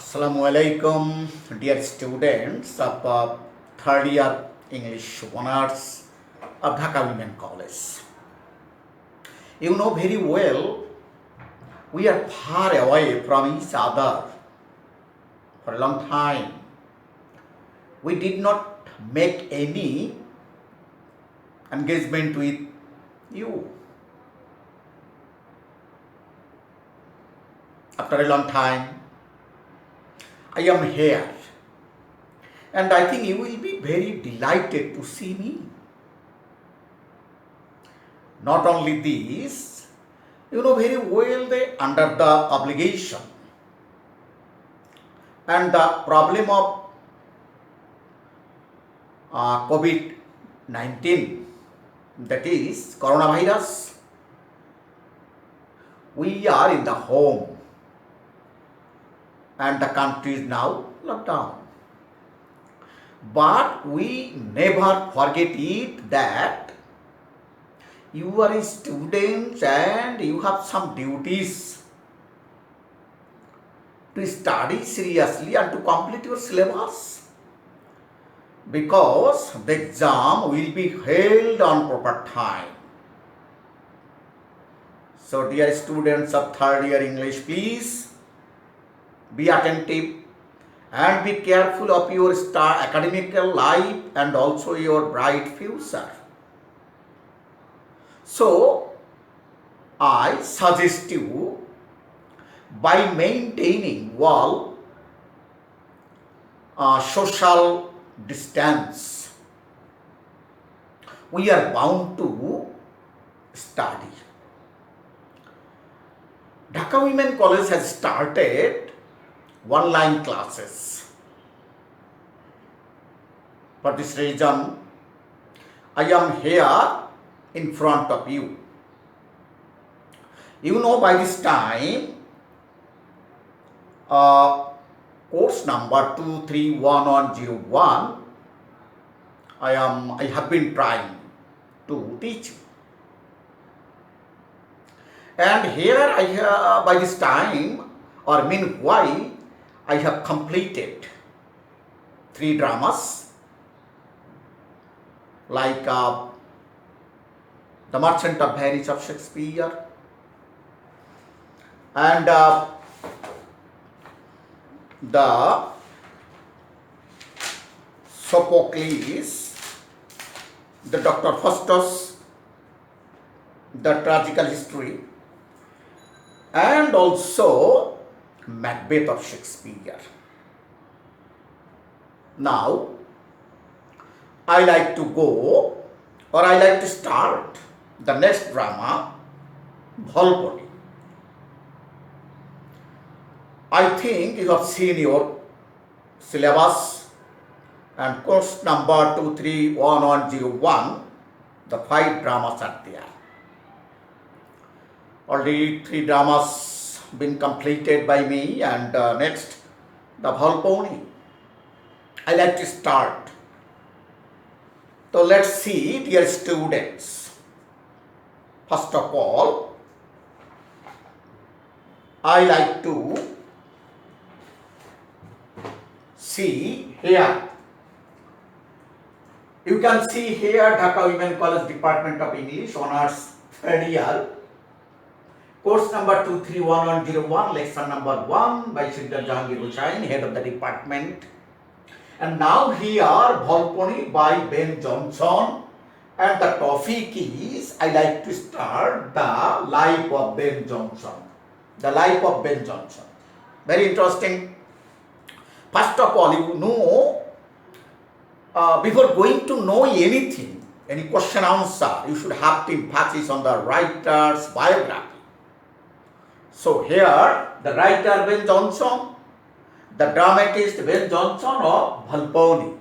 Assalamu alaikum, dear students of third year English honors of Dhaka Women College. You know very well we are far away from each other for a long time. We did not make any engagement with you. After a long time, I am here, and I think you will be very delighted to see me. Not only this, you know very well that under the obligation and the problem of COVID-19, that is coronavirus, we are in the home and the country is now locked down. But we never forget it that you are a student and you have some duties to study seriously and to complete your syllabus, because the exam will be held on proper time. So dear students of third year English, please be attentive and be careful of your academical life and also your bright future. So I suggest you, by maintaining social distance, we are bound to study. Dhaka Women College has started online classes. For this reason, I am here in front of you. You know, by this time, course number 231101, I have been trying to teach you. And here by this time, or meanwhile, I have completed 3 dramas like The Merchant of Venice of Shakespeare and the Sophocles, the Dr. Faustus, the Tragical History, and also Macbeth of Shakespeare. Now, I like to start the next drama, Volpone. I think you have seen your syllabus and course number 231101, the 5 dramas are there. Already 3 dramas been completed by me, and next the Volpone. I like to start. So let's see, dear students. First of all, I like to see here. You can see here Dhaka Women College Department of English Honors third year. Course number 231101, lesson number 1 by Siddhar Jahangir Hussain, head of the department. And now here Volpone by Ben Jonson, and the topic is, I like to start the life of Ben Jonson. The life of Ben Jonson. Very interesting. First of all, you know, before going to know anything, any question answer, you should have to emphasis on the writer's biography. So here, the writer Ben Jonson, the dramatist Ben Jonson of Volpone.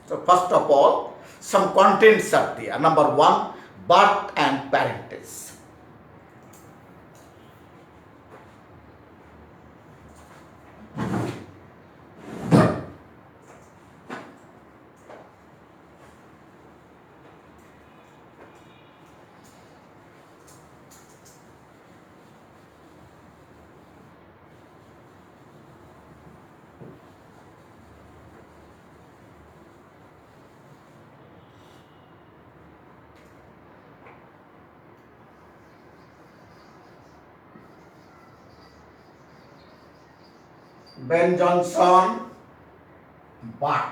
So first of all, some contents are there. Number 1, birth and parentage. Ben Jonson, birth.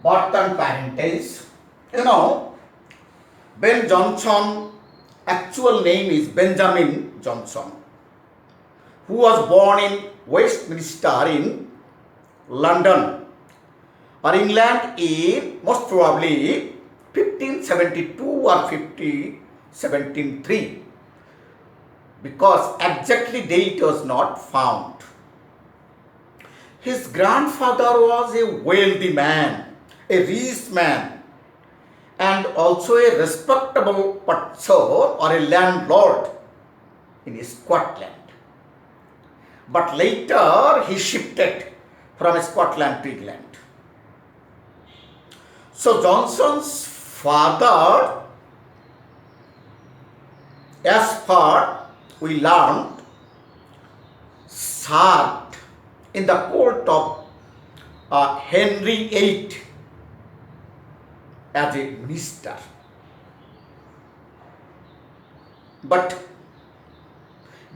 Birth and parentage. You know, Ben Jonson actual name is Benjamin Jonson, who was born in Westminster in London or England in most probably 1572 or 1703, because exactly date was not found. His grandfather was a wealthy man, a rich man, and also a respectable purchaser or a landlord in Scotland. But later he shifted from Scotland to England. So Jonson's father, as per we learned, served in the court of Henry VIII as a minister. But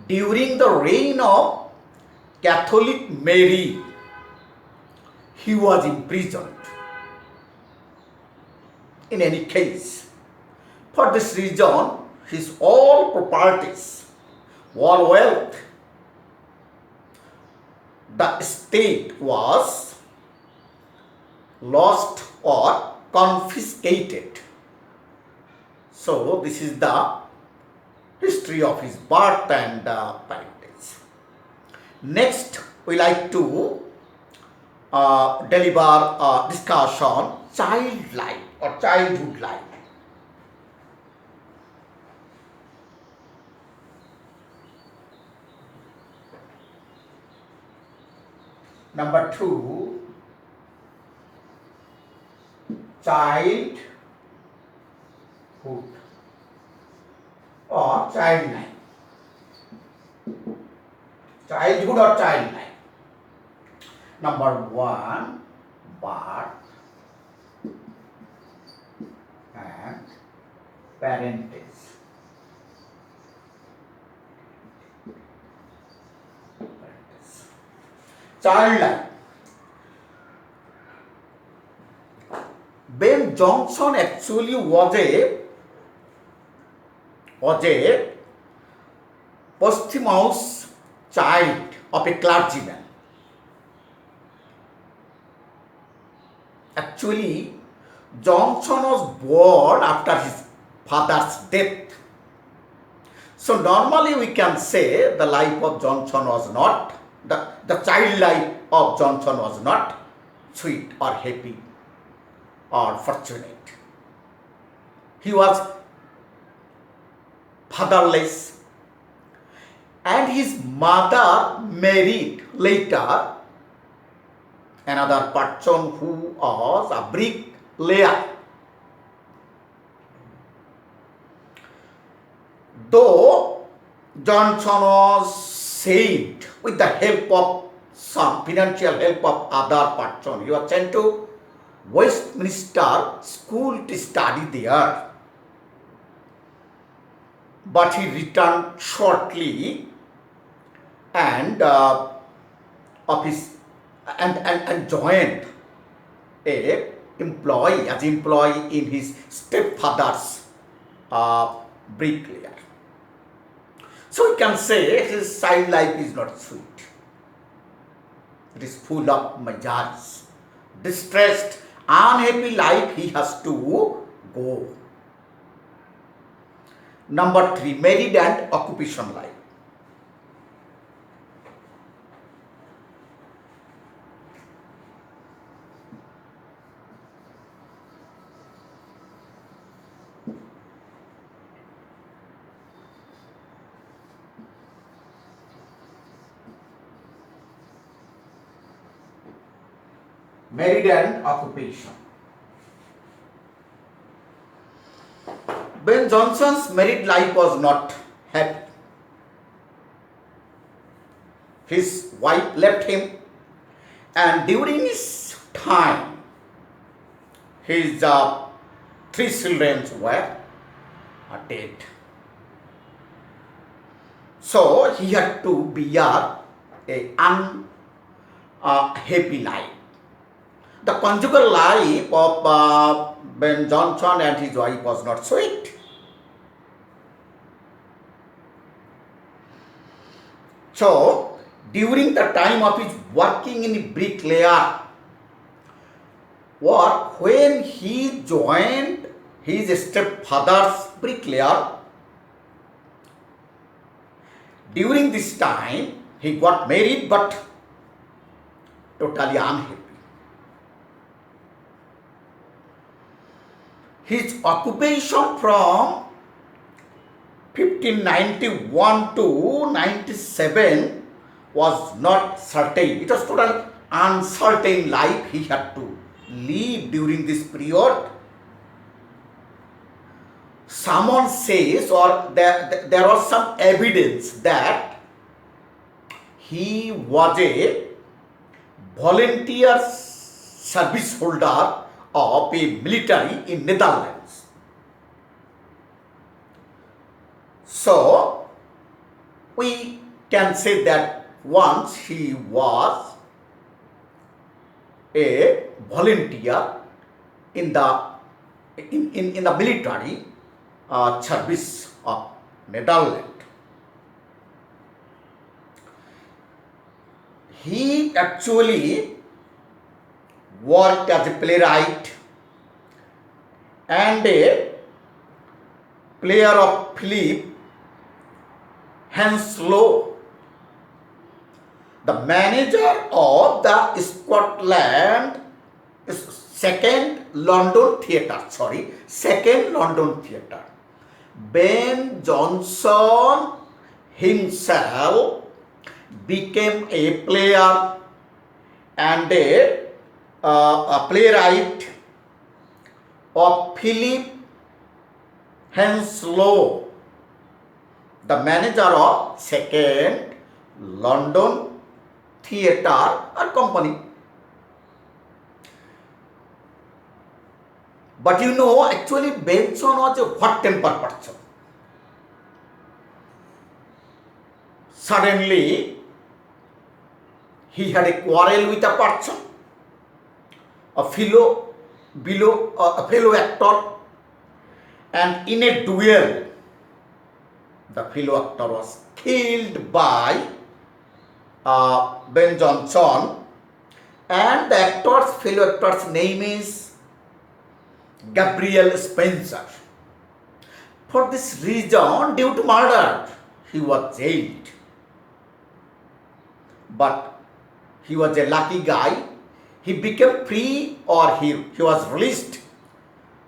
during the reign of Catholic Mary, he was imprisoned. In any case, for this reason, his all properties, all wealth, the estate was lost or confiscated. So this is the history of his birth and parentage. Next, we like to deliver a discussion child life or childhood life. Number 2, childhood or child life. Childhood or child life. Number 1, birth and parentage. Child life. Ben Jonson actually was a posthumous child of a clergyman. Actually, Jonson was born after his father's death. So normally we can say the life of Jonson was not, the child life of Jonson was not sweet or happy or fortunate. He was fatherless, and his mother married later another person who was a bricklayer. Though Jonson was saved with the help of some financial help of other person, he was sent to Westminster School to study there. But he returned shortly and joined a employee in his stepfather's bricklayer. So we can say his child life is not sweet. It is full of miseries, distressed, unhappy life he has to go. Number 3, married and occupation life. Married and occupation. Ben Jonson's married life was not happy. His wife left him, and during his time, his 3 children were dead. So he had to bear a unhappy life. The conjugal life of Ben Jonson and his wife was not sweet. So during the time of his working in bricklayer work, when he joined his stepfather's bricklayer, during this time he got married but totally unhappy. His occupation from 1591 to 97 was not certain. It was totally uncertain life he had to live during this period. Someone says, or there was some evidence that he was a volunteer service holder of a military in Netherlands. So we can say that once he was a volunteer in the military service of Netherlands. He actually worked as a playwright and a player of Philip Henslow, the manager of the second London theatre. Ben Jonson himself became a player and a playwright of Philip Henslow, the manager of second London theatre or company. But you know, actually Benson was a hot-tempered person. Suddenly, he had a quarrel with a person, a fellow actor, and in a duel, the fellow actor was killed by Ben Jonson, and the fellow actor's name is Gabriel Spencer. For this reason, due to murder, he was jailed. But he was a lucky guy. He became free, or he was released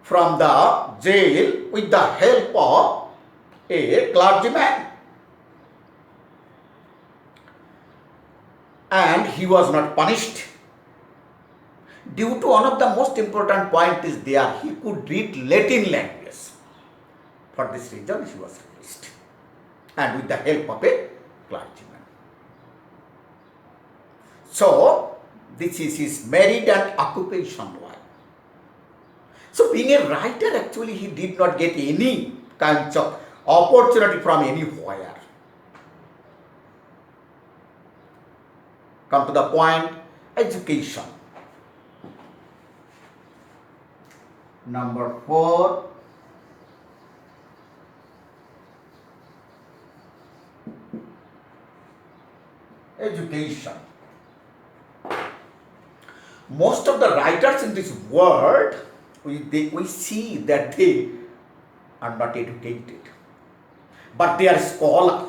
from the jail with the help of a clergyman. And he was not punished. Due to one of the most important point is there, he could read Latin language. For this reason, he was released, and with the help of a clergyman. So, this is his married and occupation life. So, being a writer, actually, he did not get any kinds of opportunity from anywhere. Come to the point, education. Number 4. Education. Most of the writers in this world, we see that they are not educated, but they are scholar,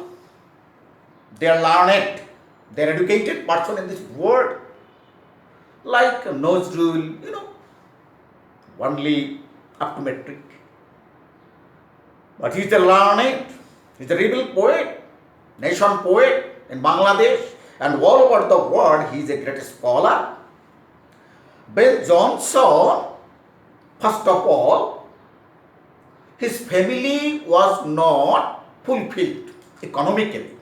they are learned, they are educated person in this world, like Nazrul, only up to metric. But he is a learned, he is a rebel poet, nation poet in Bangladesh, and all over the world he is a great scholar. Ben Jonson, first of all, his family was not fulfilled economically.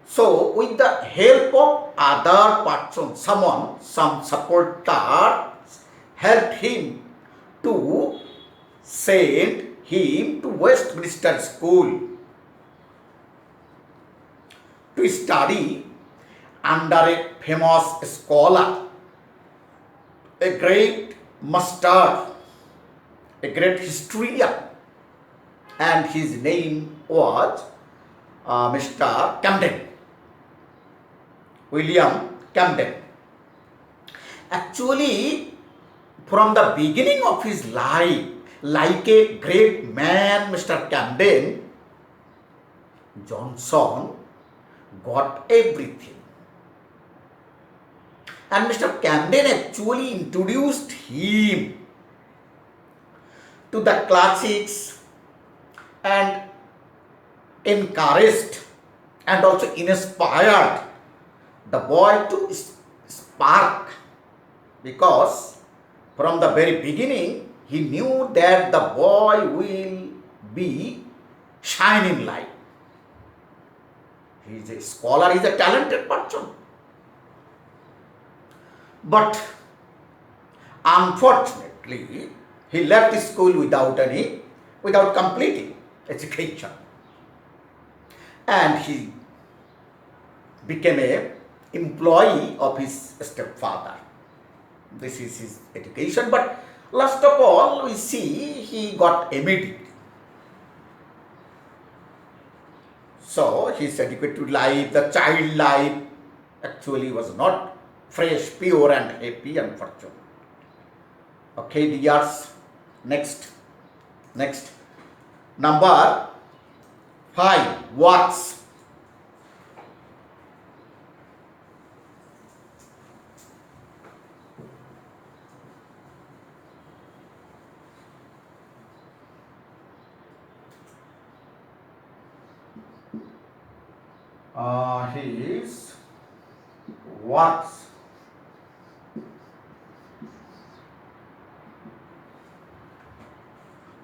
So, with the help of other persons, some supporters, helped him to send him to Westminster School to study under a famous scholar, a great master, a great historian, and his name was Mr. Camden, William Camden. Actually, from the beginning of his life, like a great man, Mr. Camden, Jonson got everything. And Mr. Camden actually introduced him to the classics and encouraged and also inspired the boy to spark, because from the very beginning he knew that the boy will be shining light. He is a scholar, he is a talented person. But unfortunately, he left school without completing education. And he became an employee of his stepfather. This is his education. But last of all, we see he got MD. So his educated life, the child life, actually was not fresh, pure and happy, unfortunately. Okay, dears. Next. Number 5. Works. His works.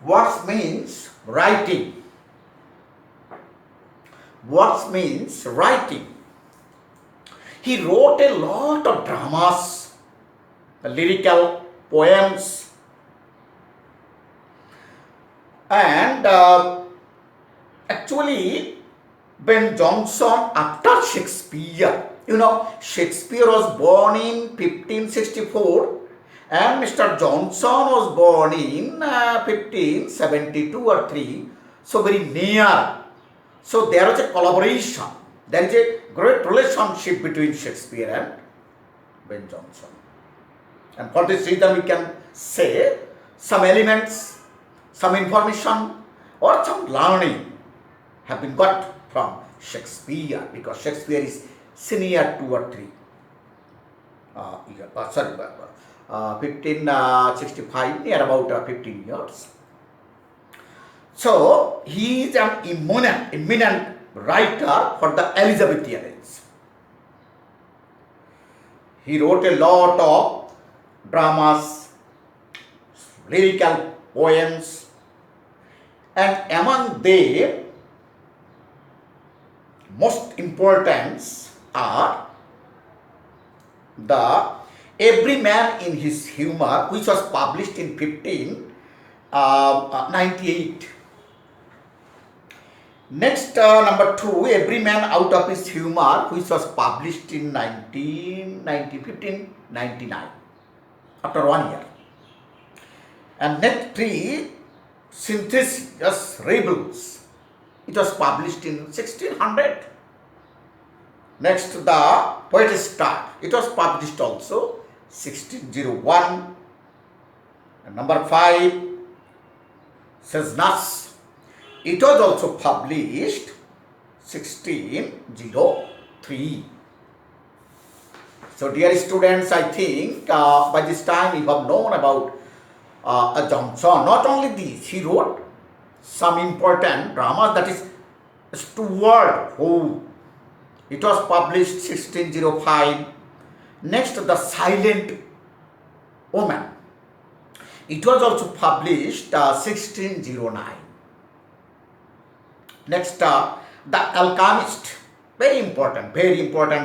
Works means writing. Works means writing. He wrote a lot of dramas, lyrical poems, and actually when Jonson, after Shakespeare, Shakespeare was born in 1564 and Mr. Jonson was born in 1572 or 3, so very near. So there was a collaboration. There is a great relationship between Shakespeare and Ben Jonson. And for this reason we can say some elements, some information or some learning have been got from Shakespeare, because Shakespeare is senior 2 or 3 1565, near about 15 years. So he is an eminent writer for the Elizabethan age. He wrote a lot of dramas, lyrical poems, and among them most important are the Every Man in His Humor, which was published in 1598. Next, number 2, Every Man Out of His Humor, which was published in 1599, after 1 year. And next 3, Synthesis Rebels. It was published in 1600. Next, the Poet's Start. It was published also 1601. And number 5, Sesnas. It was also published 1603. So dear students, I think by this time you have known about Jonson. Not only this, he wrote some important dramas, that is Steward Who. It was published 1605. Next, The Silent Woman. It was also published 1609. Next, The Alchemist. Very important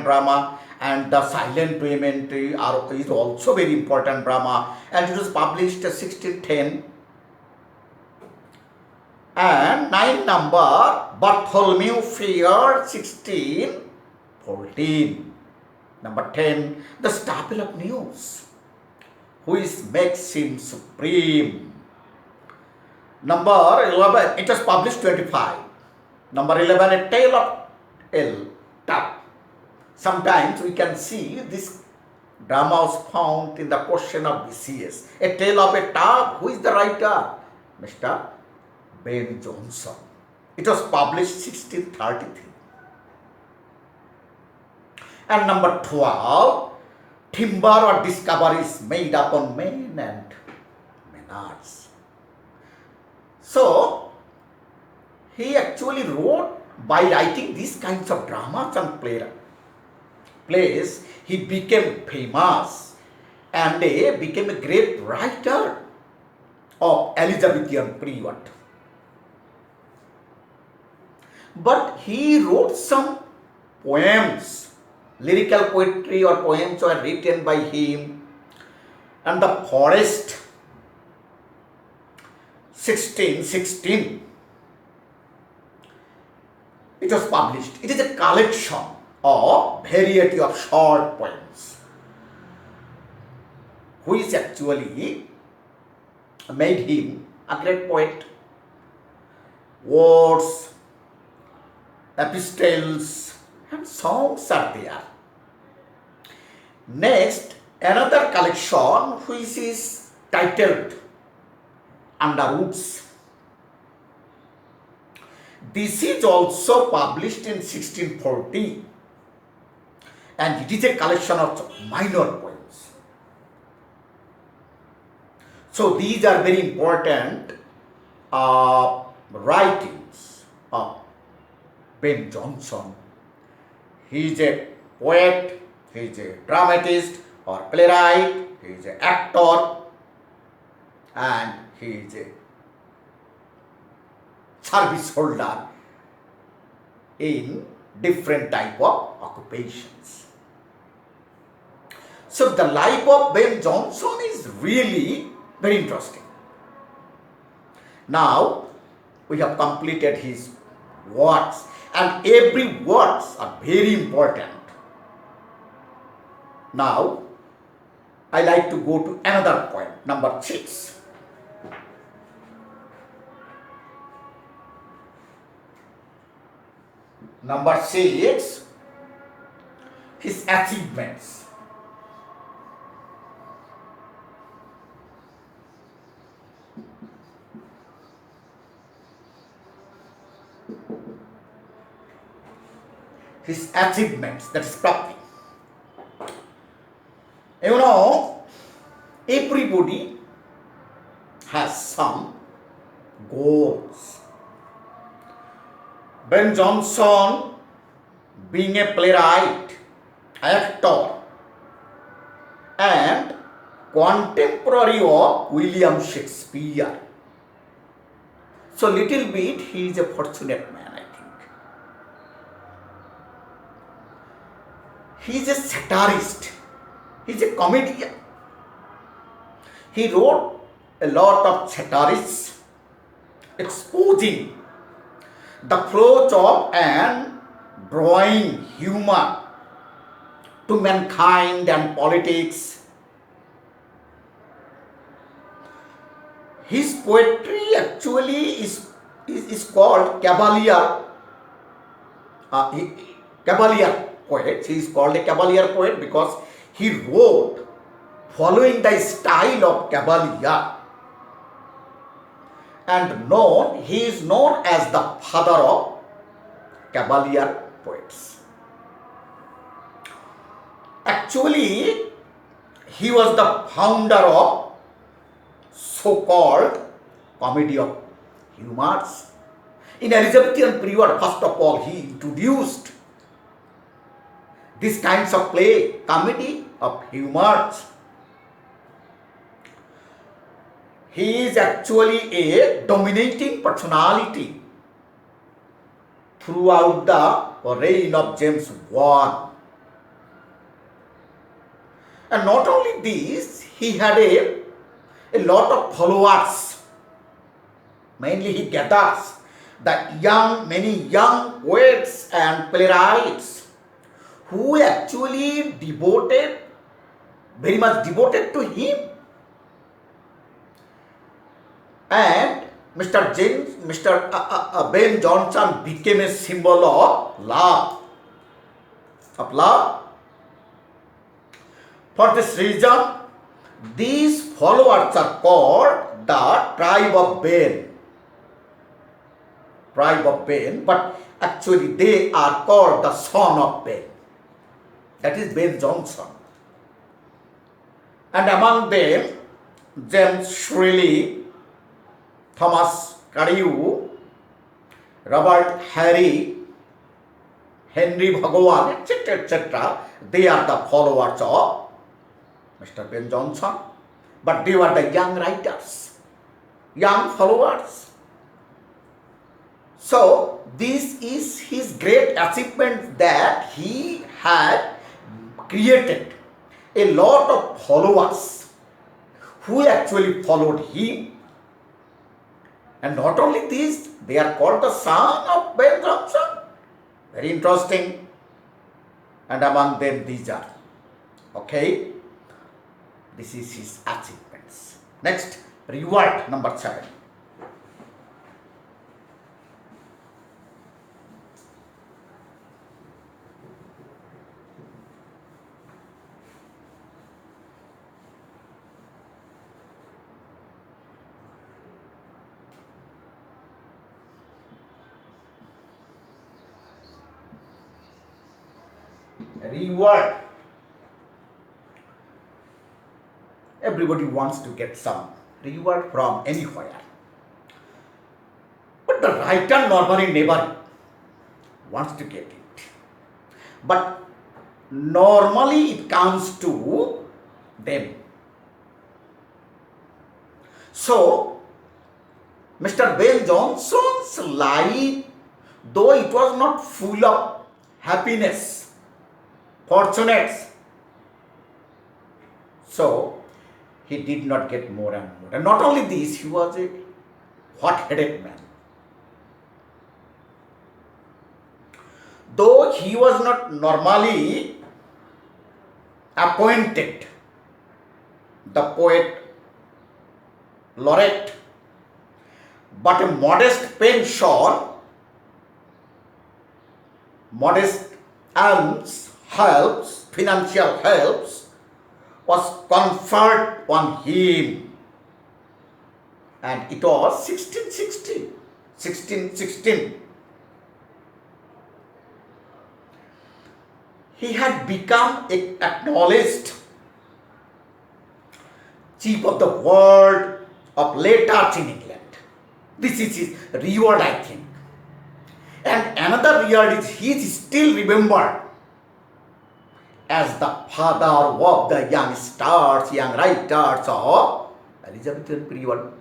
drama. and the silent women is also very important drama, and it was published 1610. And 9 number Bartholomew Fair 1614. Number 10, the staple of news, which makes him supreme. Number 11, it was published 25. Number 11, a tale of L. Tap. Sometimes we can see this drama was found in the question of BCS. A tale of a tub. Who is the writer? Mr. Ben Jonson. It was published 1633. And number 12, timber or discoveries made upon men and menards. So, he actually wrote, by writing these kinds of dramas and plays, he became famous and became a great writer of Elizabethan period. But he wrote some poems, lyrical poetry or poems were written by him, and the Forest 1616. It was published. It is a collection of variety of short poems, which actually made him a great poet. Words, epistles, and songs are there. Next, another collection which is titled Underwoods. This is also published in 1640, and it is a collection of minor poems. So these are very important writings of Ben Jonson. He is a poet, he is a dramatist or playwright, he is an actor, and he is a service holder in different type of occupations. So the life of Ben Jonson is really very interesting. Now we have completed his works, and every words are very important. Now I like to go to another point, number 6. Number 6, his achievements. His achievements, that is Prapti. You know, everybody has some goals. Ben Jonson, being a playwright, actor, and contemporary of William Shakespeare. So little bit he is a fortunate man, I think. He is a satirist. He is a comedian. He wrote a lot of satires exposing the approach of and drawing humor to mankind and politics. His poetry actually is called Cavalier. Cavalier poet. He is called a Cavalier poet because he wrote following the style of Cavalier. And he is known as the father of Cavalier poets. Actually, he was the founder of so-called comedy of humors. In Elizabethan period, first of all, he introduced these kinds of play, comedy of humors. He is actually a dominating personality throughout the reign of James I. And not only this, he had a lot of followers. Mainly he gathers many young poets and playwrights who actually very much devoted to him. And Mr. Ben Jonson became a symbol of love. For this reason, these followers are called the tribe of Ben. But actually they are called the son of Ben. That is Ben Jonson. And among them, James Shirley, Thomas Carew, Robert Harry, Henry Bhagawan, etc. They are the followers of Mr. Ben Jonson. But they were the young writers, young followers. So, this is his great achievement, that he had created a lot of followers who actually followed him. And not only this, they are called the son of Ben Jonson. Very interesting. And among them these are. Okay. This is his achievements. Next, reward number 7. Reward. Everybody wants to get some reward from anywhere. But the writer normally never wants to get it. But normally it comes to them. So, Mr. Ben Jonson's life, though it was not full of happiness, fortunates, so he did not get more and more. And not only this, he was a hot-headed man. Though he was not normally appointed the poet laureate, but a modest pension, modest alms, helps, financial helps, was conferred on him, and it was 1616. He had become an acknowledged chief of the world of late arts in England. This is his reward, I think. And another reward is he is still remembered as the father of the young stars, young writers of Elizabethan period.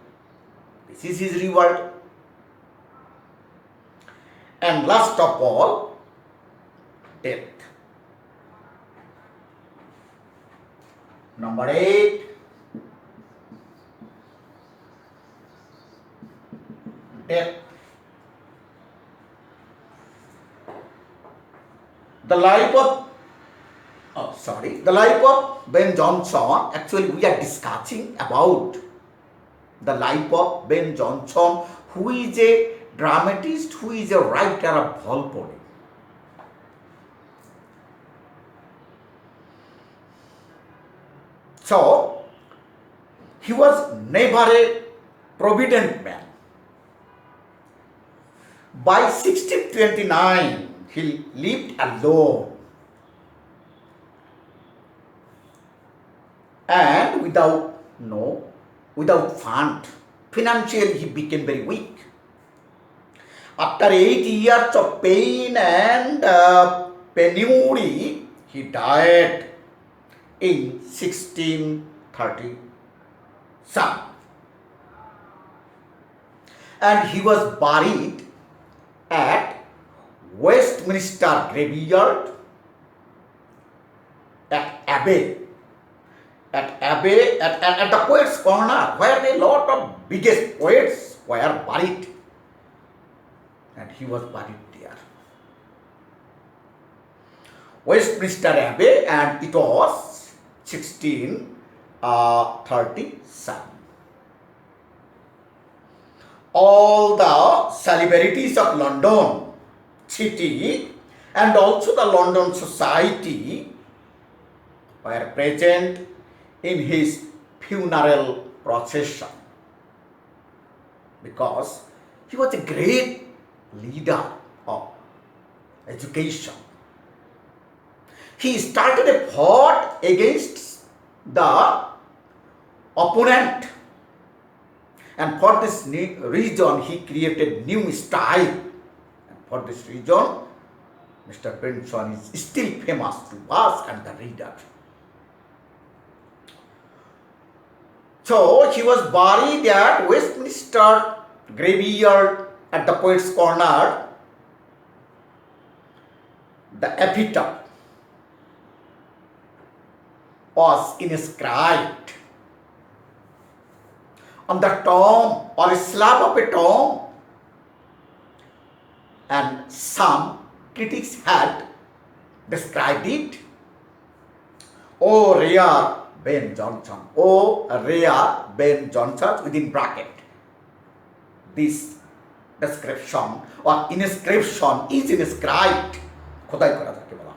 This is his reward. And last of all, death. Number 8. Death. The life of Ben Jonson. Actually, we are discussing about the life of Ben Jonson, who is a dramatist, who is a writer of Volpone. So, he was never a provident man. By 1629, he lived alone and without fund. Financially, he became very weak. After 8 years of pain and penury, he died in 1637. And he was buried at Westminster Graveyard at Abbey, at Abbey, at the Poets' Corner, where a lot of biggest poets were buried. And he was buried there. Westminster Abbey, and it was 1637. All the celebrities of London city and also the London society were present in his funeral procession, because he was a great leader of education. He started a fight against the opponent, and for this reason he created new style, and for this reason Mr. Jonson is still famous to us and the reader. So he was buried at Westminster graveyard at the Poets' Corner. The epitaph was inscribed on the tomb or a slab of a tomb, and some critics had described it. "O rare Ben Jonson, O rare Ben Jonson," within bracket. This description or inscription is inscribed, খোদাই করা থাকে বলা,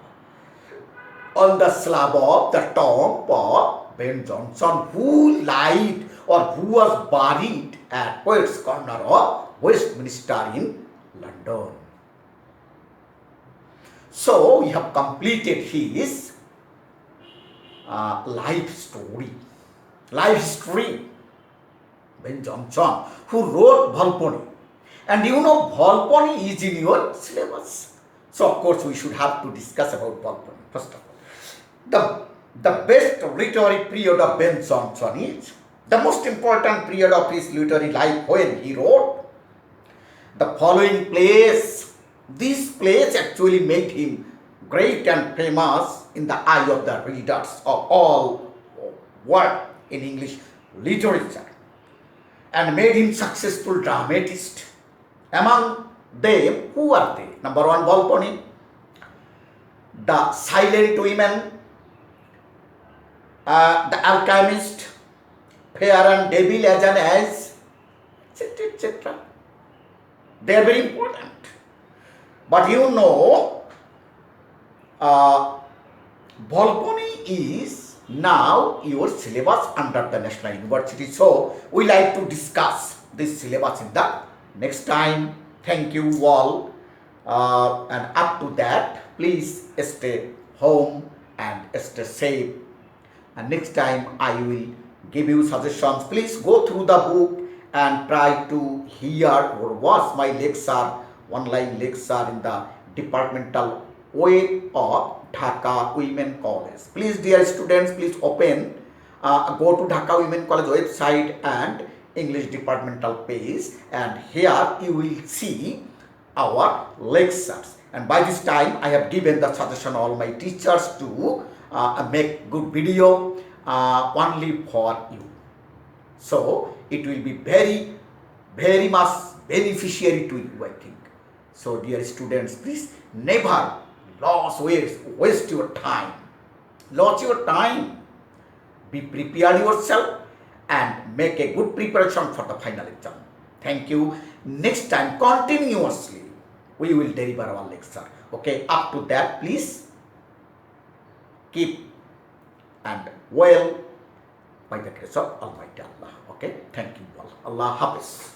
on the slab of the tomb of Ben Jonson, who lied or who was buried at Poets' Corner of Westminster in London. So we have completed his life history. Ben Jonson, who wrote Volpone, and you know Volpone is in your syllabus. So of course we should have to discuss about Volpone. First of all, the best literary period of Ben Jonson is the most important period of his literary life, when he wrote the following plays. These plays actually made him great and famous in the eye of the readers of all work in English literature, and made him successful dramatist. Among them, who are they? Number one, Volpone, The Silent Women, The Alchemist, Fair and Devil as an As, etc., etc. They are very important. But you know, Volpone is now your syllabus under the National University. So we like to discuss this syllabus in the next time. Thank you all. And up to that, please stay home and stay safe. And next time I will give you suggestions. Please go through the book and try to hear or watch my lecture, online lecture in the departmental web of Dhaka Women College. Please, dear students, please open, go to Dhaka Women College website and English departmental page, and here you will see our lectures. And by this time I have given the suggestion all my teachers to make good video only for you. So it will be very much beneficiary to you, I think. So dear students, please never waste your time. Lose your time. Be prepared yourself and make a good preparation for the final exam. Thank you. Next time, continuously, we will deliver our lecture. Okay, up to that, please keep and well by the grace of Almighty Allah. Okay, thank you all. Allah Hafiz.